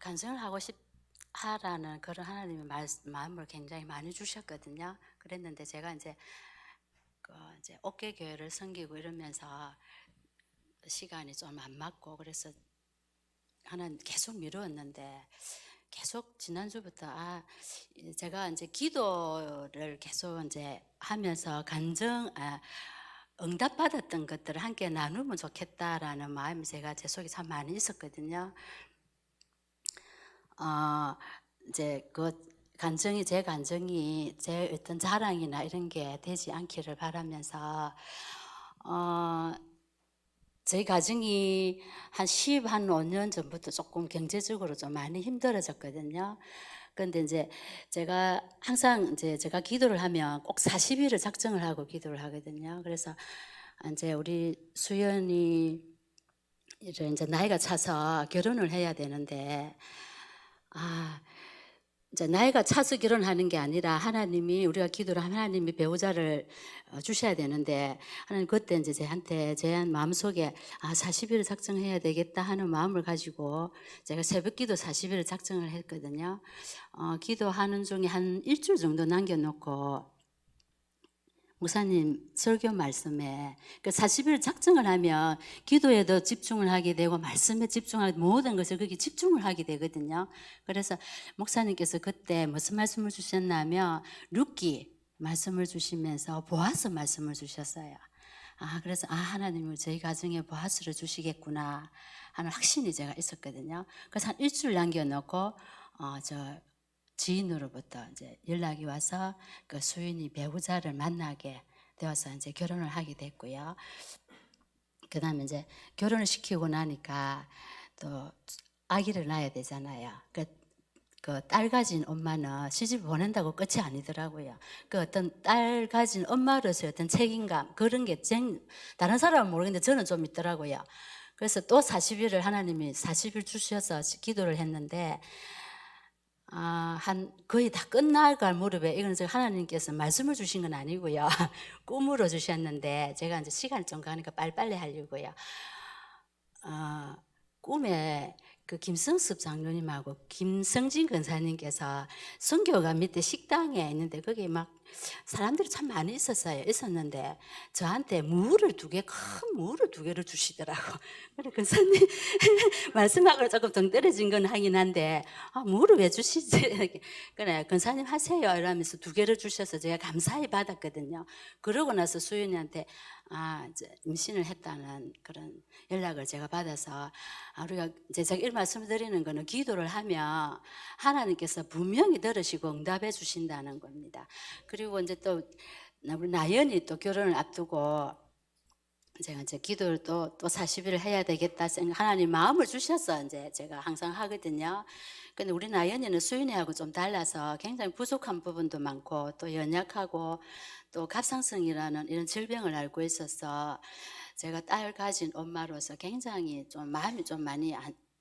간증을 하고 싶하라는 그런 하나님의 마음을 굉장히 많이 주셨거든요. 그랬는데 제가 이제 옥계 교회를 섬기고 이러면서 시간이 좀 안 맞고 그래서 하나님 계속 미루었는데 계속 지난주부터 제가 이제 기도를 계속 이제 하면서 응답받았던 것들을 함께 나누면 좋겠다라는 마음이 제 속에 참 많이 있었거든요. 이제 제 간증이 제 어떤 자랑이나 이런 게 되지 않기를 바라면서, 저희 가정이 한 5년 전부터 조금 경제적으로 좀 많이 힘들어졌거든요. 그런데 이제 제가 항상 이제 제가 기도를 하면 꼭 40일을 작정을 하고 기도를 하거든요. 그래서 이제 우리 수연이 이제 나이가 차서 결혼을 해야 되는데, 이제 나이가 차서 결혼하는 게 아니라 하나님이 우리가 기도를 하면 하나님이 배우자를 주셔야 되는데, 하나님 그때 이제 제 마음속에 40일을 작정해야 되겠다 하는 마음을 가지고 제가 새벽기도 40일을 작정을 했거든요. 기도하는 중에 한 일주일 정도 남겨놓고 목사님 설교 말씀에 40일 작정을 하면 기도에도 집중을 하게 되고 말씀에 집중하게 모든 것을 거기 집중을 하게 되거든요. 그래서 목사님께서 그때 무슨 말씀을 주셨냐면 룻기 말씀을 주시면서 보아스 말씀을 주셨어요. 그래서 하나님은 저희 가정에 보아스를 주시겠구나 하는 확신이 제가 있었거든요. 그래서 한 일주일 남겨놓고 저 지인으로부터 이제 연락이 와서 그 수인이 배우자를 만나게 되어서 이제 결혼을 하게 됐고요. 그 다음에 이제 결혼을 시키고 나니까 또 아기를 낳아야 되잖아요. 그 딸 가진 엄마는 시집 보낸다고 끝이 아니더라고요. 그 어떤 딸 가진 엄마로서의 어떤 책임감, 그런 게 다른 사람은 모르겠는데 저는 좀 있더라고요. 그래서 또 40일을 하나님이 40일 주셔서 기도를 했는데, 거의 다 끝나갈 무렵에, 이건 하나님께서 말씀을 주신 건 아니고요. 꿈으로 주셨는데, 제가 이제 시간이 좀 가니까 빨리빨리 하려고요. 꿈에 그 김성습 장로님하고 김성진 권사님께서 선교가 밑에 식당에 있는데 거기 막 사람들이 참 많이 있었는데 저한테 큰 무를 2개를 주시더라고. 그래 권사님 말씀하고 조금 동떨어진 건 하긴 한데 무를 왜 주시지? 그래 권사님 하세요 이러면서 2개를 주셔서 제가 감사히 받았거든요. 그러고 나서 수연이한테 이제 임신을 했다는 그런 연락을 제가 받아서, 우리가 제가 이 말씀을 드리는 거는 기도를 하면 하나님께서 분명히 들으시고 응답해 주신다는 겁니다. 그리고 이제 또 우리 나연이 또 결혼을 앞두고 제가 이제 기도를 또 40일을 해야 되겠다 생각, 하나님 마음을 주셔서 이제 제가 항상 하거든요. 근데 우리 나연이는 수윤이하고 좀 달라서 굉장히 부족한 부분도 많고 또 연약하고 또 갑상선이라는 이런 질병을 앓고 있어서 제가 딸 가진 엄마로서 굉장히 좀 마음이 좀 많이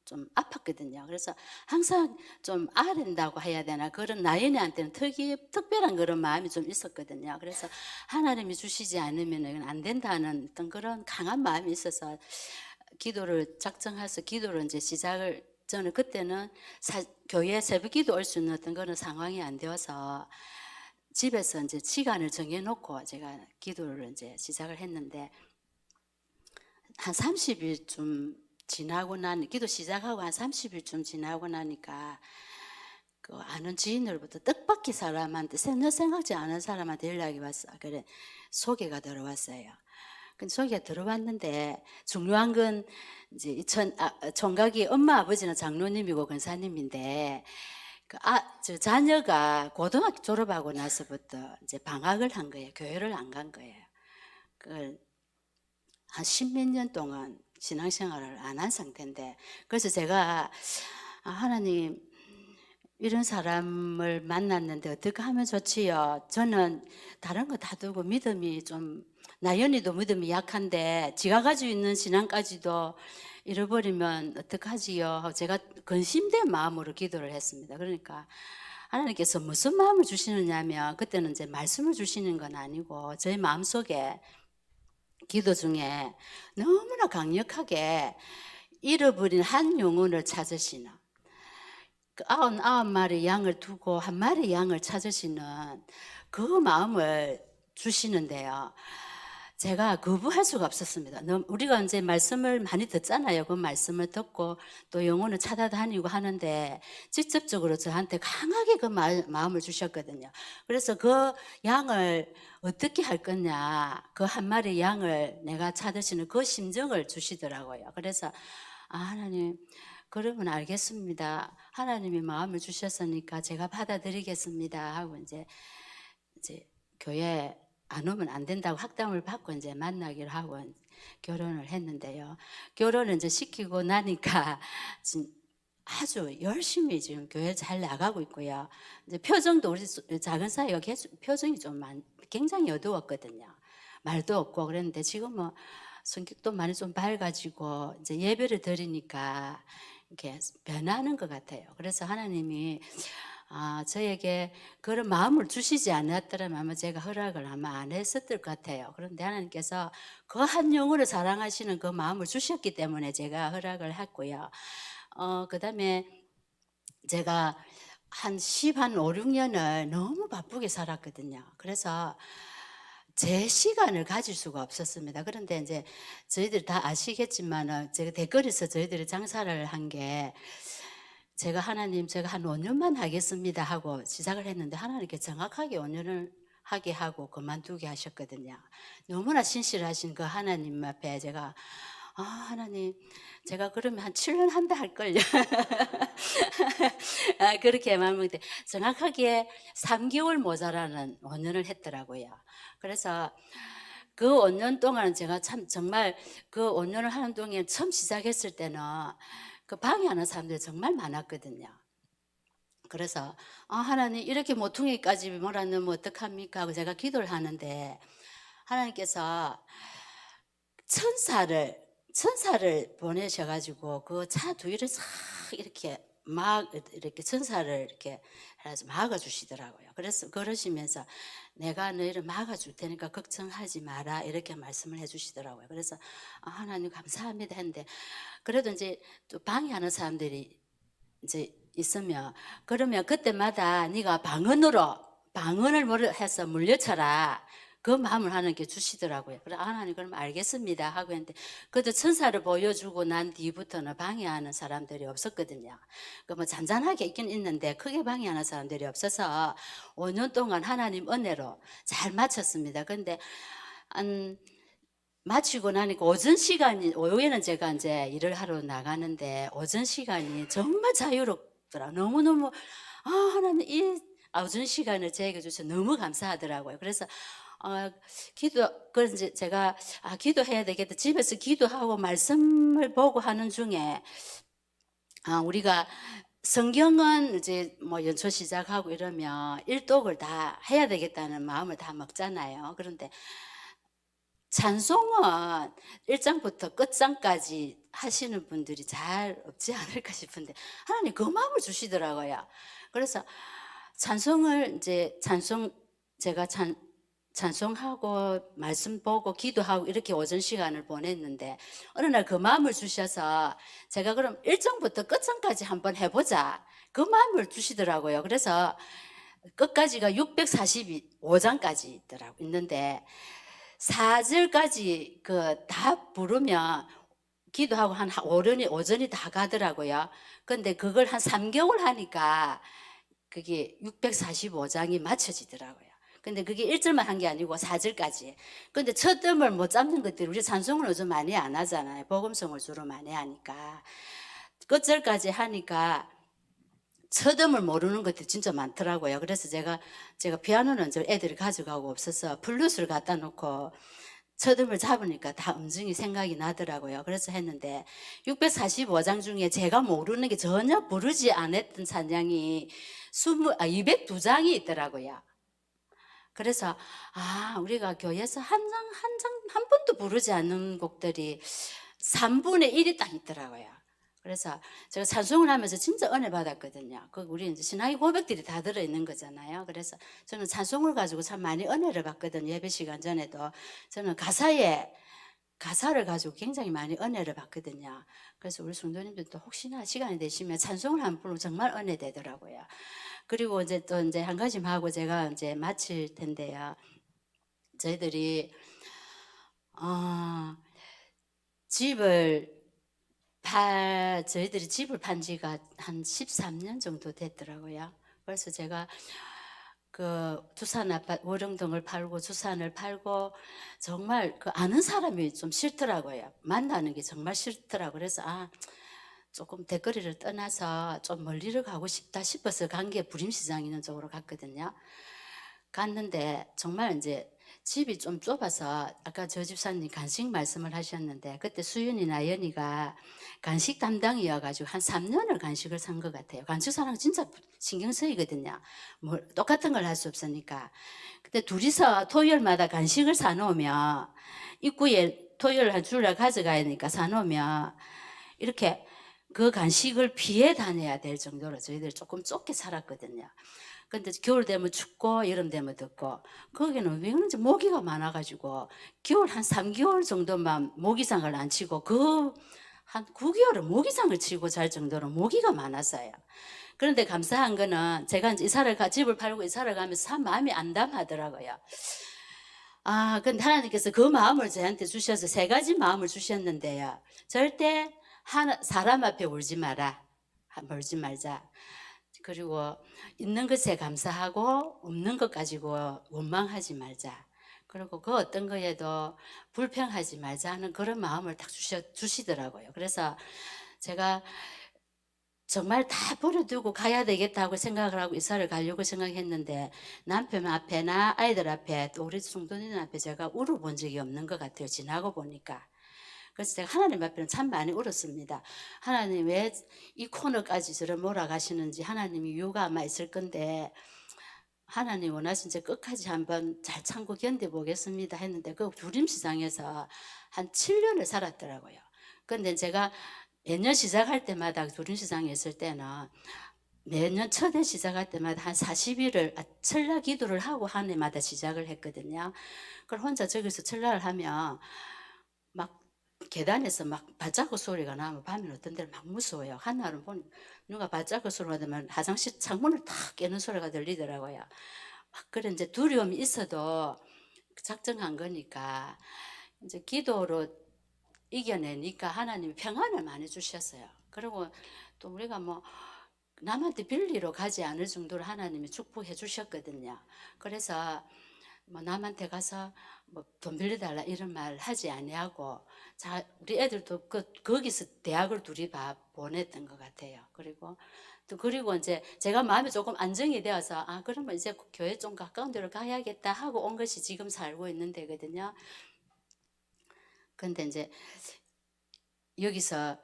좀 아팠거든요. 그래서 항상 좀 아른다고 해야 되나, 그런 나연이한테는 특별한 그런 마음이 좀 있었거든요. 그래서 하나님이 주시지 않으면 이건 안 된다는 어떤 그런 강한 마음이 있어서 기도를 작정해서 기도를 이제 시작을, 저는 그때는 교회 새벽 기도 올 수 있는 어떤 그런 상황이 안 되어서 집에서 이제 시간을 정해놓고 제가 기도를 이제 시작을 했는데, 한 30일쯤 지나고 기도 시작하고 한 30일쯤 지나고 나니까 그 아는 지인으로부터 뜻밖의 사람한테 생각지 않은 사람한테 연락이 왔어. 그래 소개가 들어왔어요. 근데 소개가 들어왔는데 중요한 건 이제 총각이 엄마 아버지는 장로님이고 권사님인데 저 자녀가 고등학교 졸업하고 나서부터 이제 방학을 한 거예요. 교회를 안 간 거예요. 한 10몇 년 동안 신앙생활을 안 한 상태인데, 그래서 제가 하나님 이런 사람을 만났는데 어떻게 하면 좋지요? 저는 다른 거 다 두고 믿음이 좀, 나연이도 믿음이 약한데 지가 가지고 있는 신앙까지도 잃어버리면 어떡하지요? 제가 근심된 마음으로 기도를 했습니다. 그러니까 하나님께서 무슨 마음을 주시느냐면, 그때는 이제 말씀을 주시는 건 아니고 저희 마음속에 기도 중에 너무나 강력하게 잃어버린 한 영혼을 찾으시는, 그 99마리 양을 두고 한 마리 양을 찾으시는 그 마음을 주시는데요. 제가 거부할 수가 없었습니다. 우리가 이제 말씀을 많이 듣잖아요. 그 말씀을 듣고 또 영혼을 찾아다니고 하는데 직접적으로 저한테 강하게 그 마음을 주셨거든요. 그래서 그 양을 어떻게 할 거냐, 그 한 마리 양을 내가 찾으시는 그 심정을 주시더라고요. 그래서 하나님, 그러면 알겠습니다. 하나님이 마음을 주셨으니까 제가 받아들이겠습니다 하고 이제 교회 안 오면 안 된다고 학담을 받고 이제 만나기로 하고 결혼을 했는데요. 결혼을 이제 시키고 나니까 아주 열심히 지금 교회 잘 나가고 있고요. 이제 표정도 우리 작은 사이가 표정이 좀 굉장히 어두웠거든요. 말도 없고 그랬는데 지금 뭐 성격도 많이 좀 밝아지고 이제 예배를 드리니까 이렇게 변하는 것 같아요. 그래서 하나님이 저에게 그런 마음을 주시지 않았더라면 아마 제가 허락을 아마 안 했었을 것 같아요. 그런데 하나님께서 그 한 영혼을 사랑하시는 그 마음을 주셨기 때문에 제가 허락을 했고요. 그 다음에 제가 한 5, 6년을 너무 바쁘게 살았거든요. 그래서 제 시간을 가질 수가 없었습니다. 그런데 이제 저희들 다 아시겠지만 제가 댓글에서 저희들이 장사를 한 게 제가 하나님 제가 한 5년만 하겠습니다 하고 시작을 했는데 하나님께 정확하게 5년을 하게 하고 그만두게 하셨거든요. 너무나 신실하신 그 하나님 앞에 제가 하나님 제가 그러면 한 7년 한다 할걸요. 그렇게 마음먹는데 정확하게 3개월 모자라는 5년을 했더라고요. 그래서 그 5년 동안 제가 참 정말 그 5년을 하는 동안 처음 시작했을 때는 그 방해하는 사람들이 정말 많았거든요. 그래서 하나님 이렇게 모퉁이까지 몰아넣으면 어떡합니까 하고 제가 기도를 하는데 하나님께서 천사를 보내셔가지고 그 차 뒤를 싹 이렇게 이렇게 천사를 이렇게 해서 막아주시더라고요. 그래서 그러시면서 내가 너희를 막아줄 테니까 걱정하지 마라 이렇게 말씀을 해주시더라고요. 그래서 하나님 감사합니다 했는데 그래도 이제 또 방해하는 사람들이 이제 있으면 그러면 그때마다 네가 방언을 해서 물려쳐라. 그 마음을 하나님께 주시더라고요. 그래 하나님 그럼 알겠습니다 하고 했는데 그래도 천사를 보여주고 난 뒤부터는 방해하는 사람들이 없었거든요. 그 뭐 잔잔하게 있긴 있는데 크게 방해하는 사람들이 없어서 5년 동안 하나님 은혜로 잘 마쳤습니다. 근데 마치고 나니까 오후에는 제가 이제 일을 하러 나가는데 오전 시간이 정말 자유롭더라. 너무너무 하나님 이 오전 시간을 저에게 주셔서 너무 감사하더라고요. 그래서 그래서 이제 제가 기도해야 되겠다. 집에서 기도하고 말씀을 보고 하는 중에 우리가 성경은 이제 뭐 연초 시작하고 이러면 일독을 다 해야 되겠다는 마음을 다 먹잖아요. 그런데 찬송은 1장부터 끝장까지 하시는 분들이 잘 없지 않을까 싶은데 하나님 그 마음을 주시더라고요. 그래서 찬송을 이제 제가 찬송하고 말씀 보고 기도하고 이렇게 오전 시간을 보냈는데 어느 날 그 마음을 주셔서 제가 그럼 1장부터 끝장까지 한번 해보자 그 마음을 주시더라고요. 그래서 끝까지가 645장까지 있는데 4절까지 다 부르면 기도하고 한 오전이 다 가더라고요. 근데 그걸 한 3개월 하니까 그게 645장이 맞춰지더라고요. 근데 그게 1절만 한 게 아니고 4절까지. 근데 첫 음을 못 잡는 것들이 우리 찬송을 요즘 많이 안 하잖아요. 복음성을 주로 많이 하니까. 끝절까지 하니까 첫 음을 모르는 것들이 진짜 많더라고요. 그래서 제가 피아노는 애들이 가져가고 없어서 플루스를 갖다 놓고 첫 음을 잡으니까 다 음정이 생각이 나더라고요. 그래서 했는데 645장 중에 제가 모르는 게 전혀 부르지 않았던 찬양이 202장이 있더라고요. 그래서 우리가 교회에서 한 번도 부르지 않는 곡들이 3분의 1이 딱 있더라고요. 그래서 제가 찬송을 하면서 진짜 은혜 받았거든요. 우리 이제 신앙의 고백들이 다 들어있는 거잖아요. 그래서 저는 찬송을 가지고 참 많이 은혜를 받거든요. 예배 시간 전에도 저는 가사에 가사를 가지고 굉장히 많이 은혜를 받거든요. 그래서 우리 성도님들도 혹시나 시간이 되시면 찬송을 한 부르면 정말 은혜되더라고요. 그리고 이제 또 이제 한 가지만 하고 제가 이제 마칠 텐데요. 저희들이 어, 집을 저희들이 집을 판 지가 한 13년 정도 됐더라고요. 그래서 제가 그 두산 아파트 월영동을 팔고 주산을 팔고 정말 그 아는 사람이 좀 싫더라고요. 만나는 게 정말 싫더라고요. 그래서 조금 대거리를 떠나서 좀 멀리를 가고 싶다 싶어서 간 게 부림시장 있는 쪽으로 갔거든요. 갔는데 정말 이제 집이 좀 좁아서 아까 저 집사님 간식 말씀을 하셨는데 그때 수윤이나 연이가 간식 담당이어가지고 한 3년을 간식을 산 것 같아요. 간식 사랑 진짜 신경 쓰이거든요. 뭐 똑같은 걸 할 수 없으니까. 근데 둘이서 토요일마다 간식을 사놓으면 입구에 토요일 한 주일날 가져가야 하니까 사놓으면 이렇게 그 간식을 피해 다녀야 될 정도로 저희들 조금 좁게 살았거든요. 근데 겨울 되면 춥고 여름 되면 덥고 거기는 왜 그런지 모기가 많아가지고 겨울 한 3개월 정도만 모기장을 안 치고 그 한 9개월은 모기장을 치고 잘 정도로 모기가 많았어요. 그런데 감사한 거는 제가 이제 집을 팔고 이사를 가면서 참 마음이 안담하더라고요. 근데 하나님께서 그 마음을 저한테 주셔서 3가지 마음을 주셨는데요. 절대 사람 앞에 울지 마라. 울지 말자. 그리고 있는 것에 감사하고 없는 것 가지고 원망하지 말자. 그리고 그 어떤 거에도 불평하지 말자 하는 그런 마음을 딱 주시더라고요. 그래서 제가 정말 다 버려두고 가야 되겠다고 생각을 하고 이사를 가려고 생각했는데 남편 앞에나 아이들 앞에 또 우리 성도님 앞에 제가 울어본 적이 없는 것 같아요. 지나고 보니까. 그래서 제가 하나님 앞에는 참 많이 울었습니다. 하나님 왜 이 코너까지 저를 몰아가시는지 하나님이 이유가 아마 있을 건데 하나님 원하신 제 끝까지 한번 잘 참고 견뎌보겠습니다 했는데 그 두림시장에서 한 7년을 살았더라고요. 근데 제가 매년 시작할 때마다 두림시장에 있을 때는 매년 첫해 시작할 때마다 한 40일을 철야 기도를 하고 한 해마다 시작을 했거든요. 그걸 혼자 저기서 철야를 하면 막 계단에서 막 발자국 소리가 나면 밤에는 어떤 데는 막 무서워요. 한날은 보니 누가 발자국 소리가 나면 화장실 창문을 탁 깨는 소리가 들리더라고요. 막 그런 이제 두려움이 있어도 작정한 거니까 이제 기도로 이겨내니까 하나님이 평안을 많이 주셨어요. 그리고 또 우리가 뭐 남한테 빌리러 가지 않을 정도로 하나님이 축복해 주셨거든요. 그래서 뭐 남한테 가서 뭐 돈 빌려달라 이런 말 하지 아니하고 우리 애들도 거기서 대학을 둘이 보냈던 것 같아요. 그리고 이제 제가 마음이 조금 안정이 되어서 그러면 이제 교회 좀 가까운 데로 가야겠다 하고 온 것이 지금 살고 있는 데거든요. 근데 이제 여기서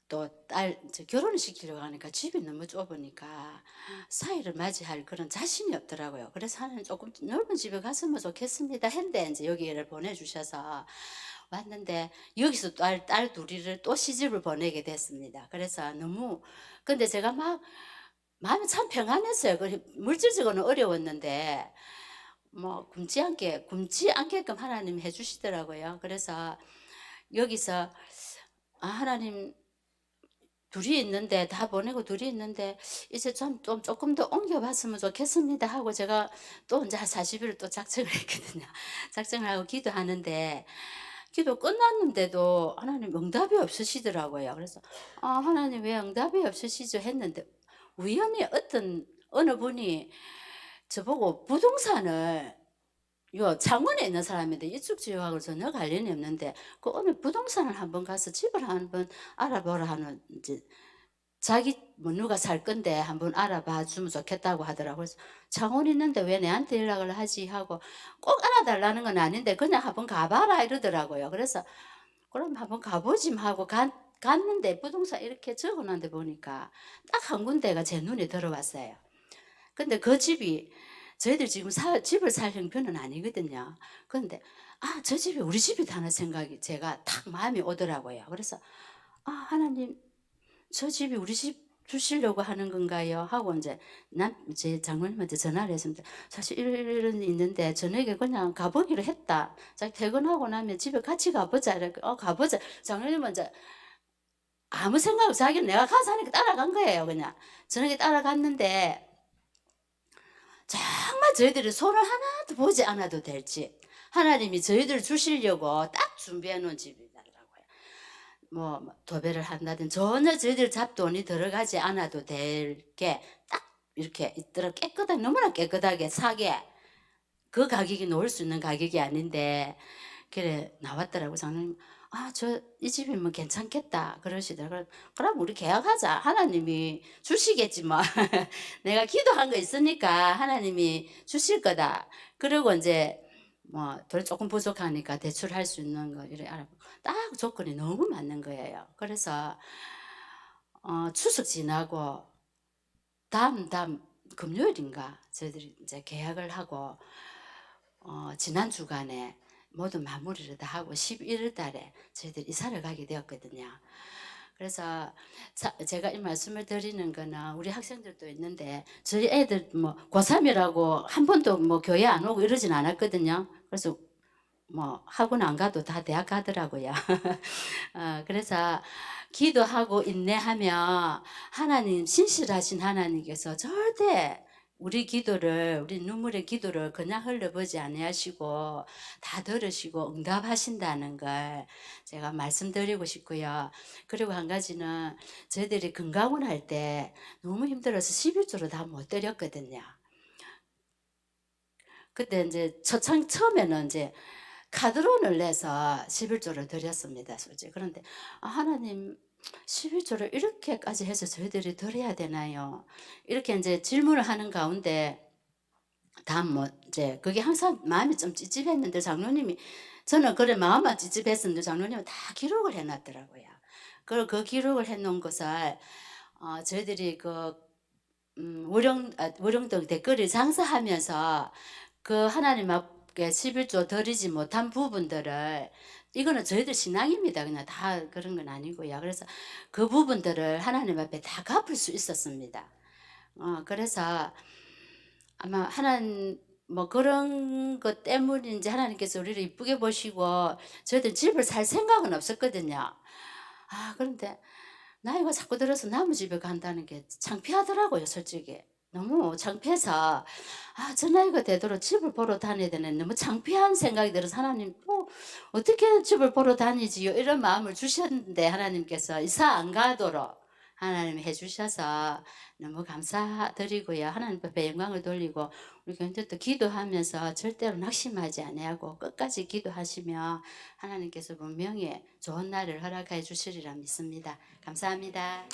또 딸 결혼을 시키려고 하니까 집이 너무 좁으니까 사이를 맞이할 그런 자신이 없더라고요. 그래서 하나님 조금 넓은 집에 갔으면 좋겠습니다 했는데 이제 여기를 보내주셔서 왔는데 여기서 딸 둘이를 또 시집을 보내게 됐습니다. 그래서 근데 제가 막 마음이 참 평안했어요. 물질적으로는 어려웠는데 뭐 굶지 않게끔 하나님 해주시더라고요. 그래서 여기서 하나님 둘이 있는데 다 보내고 둘이 있는데 이제 좀 조금 더 옮겨봤으면 좋겠습니다 하고 제가 또 이제 한 40일을 또 작정을 했거든요. 작정을 하고 기도하는데 기도 끝났는데도 하나님 응답이 없으시더라고요. 그래서 하나님 왜 응답이 없으시죠 했는데 우연히 어느 분이 저보고 부동산을 창원에 있는 사람인데 이쪽 지역하고 전혀 관련이 없는데 그 어느 부동산을 한번 가서 집을 한번 알아보라 하는 이제 자기 뭐 누가 살 건데 한번 알아봐 주면 좋겠다고 하더라고요. 그래서 창원 있는데 왜 내한테 연락을 하지 하고 꼭 알아달라는 건 아닌데 그냥 한번 가봐라 이러더라고요. 그래서 그럼 한번 가보지 하고 갔는데 부동산 이렇게 적어놓은 보니까 딱 한 군데가 제 눈에 들어왔어요. 근데 그 집이 저희들 지금 집을 살 형편은 아니거든요. 그런데 저 집이 우리 집이다 하는 생각이 제가 탁 마음이 오더라고요. 그래서 하나님 저 집이 우리 집 주시려고 하는 건가요? 하고 이제 제 장모님한테 전화를 했습니다. 사실 이런 일이 있는데 저녁에 그냥 가보기로 했다. 자, 퇴근하고 나면 집에 같이 가보자. 이렇게 가보자. 장모님은 이제 아무 생각 없이 자기는 내가 가서 하니까 따라간 거예요. 그냥 저녁에 따라갔는데 정말 저희들이 손을 하나도 보지 않아도 될 집, 하나님이 저희들 주시려고 딱 준비해 놓은 집이더라고요. 뭐 도배를 한다든 전혀 저희들 잡돈이 들어가지 않아도 될 게 딱 이렇게 있더라. 깨끗하게, 너무나 깨끗하게 사게, 그 가격이 놓을 수 있는 가격이 아닌데 그래 나왔더라고. 장로님, 저 이 집이면 괜찮겠다 그러시더라고요. 그럼 우리 계약하자. 하나님이 주시겠지 뭐. 내가 기도한 거 있으니까 하나님이 주실 거다. 그리고 이제 뭐 돈 조금 부족하니까 대출할 수 있는 거 이래 알아보고 딱 조건이 너무 맞는 거예요. 그래서 추석 지나고 다음 금요일인가 저희들이 이제 계약을 하고 지난 주간에 모두 마무리를 다 하고 11월 달에 저희들이 이사를 가게 되었거든요. 그래서 제가 이 말씀을 드리는 거는 우리 학생들도 있는데 저희 애들 뭐 고3이라고 한 번도 뭐 교회 안 오고 이러진 않았거든요. 그래서 뭐 학원 안 가도 다 대학 가더라고요. 그래서 기도하고 인내하며 하나님, 신실하신 하나님께서 절대 우리 눈물의 기도를 그냥 흘려보지 아니하시고 다 들으시고 응답하신다는 걸 제가 말씀드리고 싶고요. 그리고 한 가지는 저희들이 건강원 할 때 너무 힘들어서 11조를 다 못 드렸거든요. 그때 이제 처음에는 이제 카드론을 내서 11조를 드렸습니다. 솔직히. 그런데 하나님, 11조를 이렇게까지 해서 저희들이 드려야 되나요? 이렇게 이제 질문을 하는 가운데 다음 뭐 이제 그게 항상 마음이 좀 찝찝했는데 장로님이, 저는 그래 마음만 찝찝했었는데 장로님은 다 기록을 해놨더라고요. 그 기록을 해놓은 것을 저희들이 월영동 댓글을 장사하면서 그 하나님 앞에 11조 드리지 못한 부분들을, 이거는 저희들 신앙입니다. 그냥 다 그런 건 아니고요. 그래서 그 부분들을 하나님 앞에 다 갚을 수 있었습니다. 그래서 아마 하나님 뭐 그런 것 때문인지 하나님께서 우리를 이쁘게 보시고 저희들 집을 살 생각은 없었거든요. 그런데 나이가 자꾸 들어서 남의 집에 간다는 게 창피하더라고요, 솔직히. 너무 창피해서 저 나이가 되도록 집을 보러 다녀야 되네. 너무 창피한 생각이 들어서 하나님, 어떻게 집을 보러 다니지요? 이런 마음을 주셨는데 하나님께서 이사 안 가도록 하나님 해주셔서 너무 감사드리고요. 하나님 앞에 영광을 돌리고 우리 교인들도 기도하면서 절대로 낙심하지 아니하고 끝까지 기도하시며 하나님께서 분명히 좋은 날을 허락해 주시리라 믿습니다. 감사합니다.